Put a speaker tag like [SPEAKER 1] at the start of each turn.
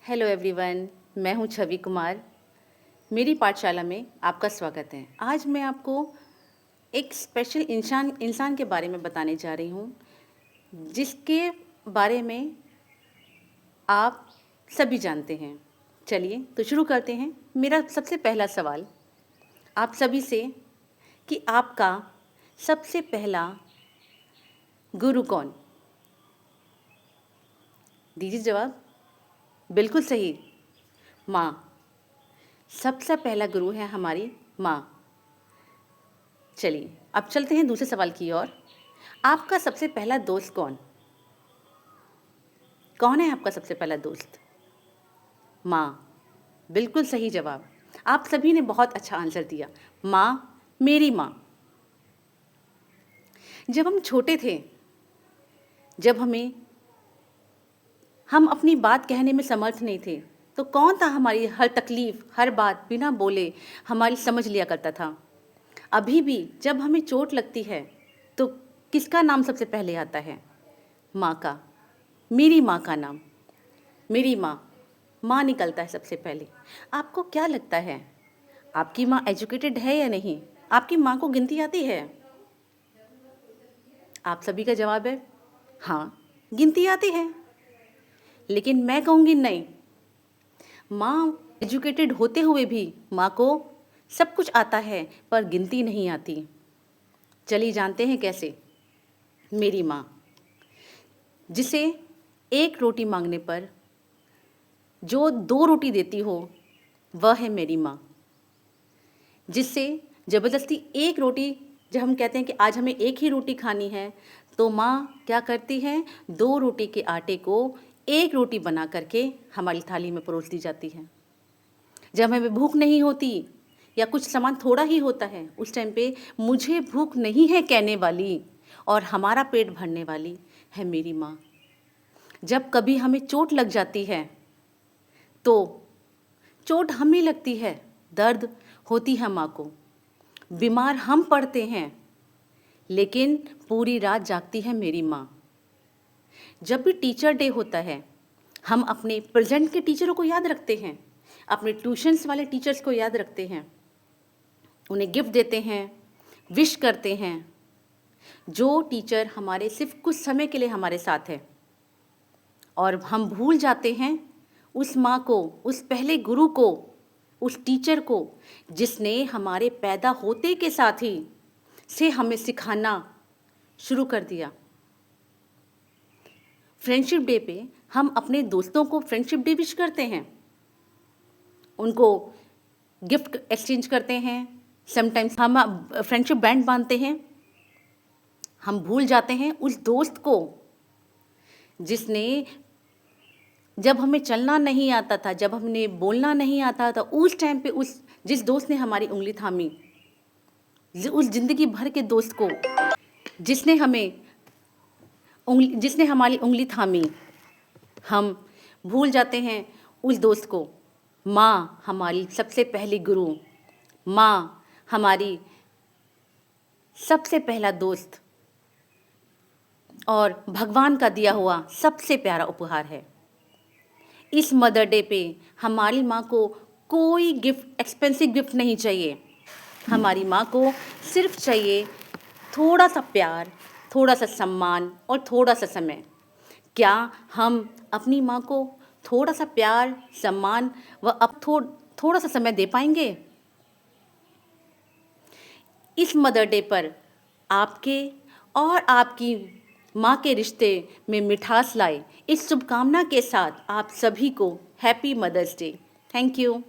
[SPEAKER 1] Hello everyone, मैं हूं छवि कुमार। मेरी पाठशाला में आपका स्वागत है। आज मैं आपको एक स्पेशल इंसान के बारे में बताने जा रही हूं, जिसके बारे में आप सभी जानते हैं। चलिए तो शुरू करते हैं। मेरा सबसे पहला सवाल आप सभी से कि आपका सबसे पहला गुरु कौन? दीजिए जवाब। बिल्कुल सही, माँ। सबसे पहला गुरु है हमारी माँ। चलिए अब चलते हैं दूसरे सवाल की ओर। आपका सबसे पहला दोस्त कौन? कौन है आपका सबसे पहला दोस्त? माँ। बिल्कुल सही जवाब। आप सभी ने बहुत अच्छा आंसर दिया। माँ, मेरी माँ। जब हम छोटे थे, जब हम अपनी बात कहने में समर्थ नहीं थे, तो कौन था हमारी हर तकलीफ, हर बात बिना बोले हमारी समझ लिया करता था। अभी भी जब हमें चोट लगती है तो किसका नाम सबसे पहले आता है? माँ का। मेरी माँ का नाम, मेरी माँ, माँ निकलता है सबसे पहले। आपको क्या लगता है, आपकी माँ एजुकेटेड है या नहीं? आपकी माँ को गिनती आती है? आप सभी का जवाब है हाँ, गिनती आती है। लेकिन मैं कहूँगी नहीं, माँ एजुकेटेड होते हुए भी माँ को सब कुछ आता है पर गिनती नहीं आती। चलिए जानते हैं कैसे। मेरी माँ, जिसे एक रोटी मांगने पर जो 2 रोटी देती हो, वह है मेरी माँ। जिससे ज़बरदस्ती एक रोटी, जब हम कहते हैं कि आज हमें एक ही रोटी खानी है, तो माँ क्या करती है, 2 रोटी के आटे को एक रोटी बना करके हमारी थाली में परोस दी जाती है। जब हमें भूख नहीं होती या कुछ सामान थोड़ा ही होता है, उस टाइम पे मुझे भूख नहीं है कहने वाली और हमारा पेट भरने वाली है मेरी माँ। जब कभी हमें चोट लग जाती है तो चोट हमें लगती है, दर्द होती है माँ को, बीमार हम पड़ते हैं, लेकिन पूरी रात जागती है मेरी माँ। जब भी टीचर डे होता है, हम अपने प्रेजेंट के टीचरों को याद रखते हैं, अपने ट्यूशन्स वाले टीचर्स को याद रखते हैं, उन्हें गिफ्ट देते हैं, विश करते हैं। जो टीचर हमारे सिर्फ कुछ समय के लिए हमारे साथ है, और हम भूल जाते हैं उस माँ को, उस पहले गुरु को, उस टीचर को, जिसने हमारे पैदा होते के साथ ही से हमें सिखाना शुरू कर दिया। फ्रेंडशिप डे पे हम अपने दोस्तों को फ्रेंडशिप डे विश करते हैं, उनको गिफ्ट एक्सचेंज करते हैं, समटाइम्स हम फ्रेंडशिप बैंड बांधते हैं। हम भूल जाते हैं उस दोस्त को जिसने, जब हमें चलना नहीं आता था, जब हमें बोलना नहीं आता था, उस टाइम पे जिस दोस्त ने हमारी उंगली थामी, उस जिंदगी भर के दोस्त को जिसने हमारी उंगली थामी, हम भूल जाते हैं उस दोस्त को। माँ हमारी सबसे पहली गुरु, माँ हमारी सबसे पहला दोस्त और भगवान का दिया हुआ सबसे प्यारा उपहार है। इस मदर डे पे हमारी माँ को कोई गिफ्ट, एक्सपेंसिव गिफ्ट नहीं चाहिए। हमारी माँ को सिर्फ चाहिए थोड़ा सा प्यार, थोड़ा सा सम्मान और थोड़ा सा समय। क्या हम अपनी माँ को थोड़ा सा प्यार, सम्मान व अब थोड़ा सा समय दे पाएंगे? इस मदर डे पर आपके और आपकी माँ के रिश्ते में मिठास लाए, इस शुभकामना के साथ आप सभी को happy mother's day. Thank you.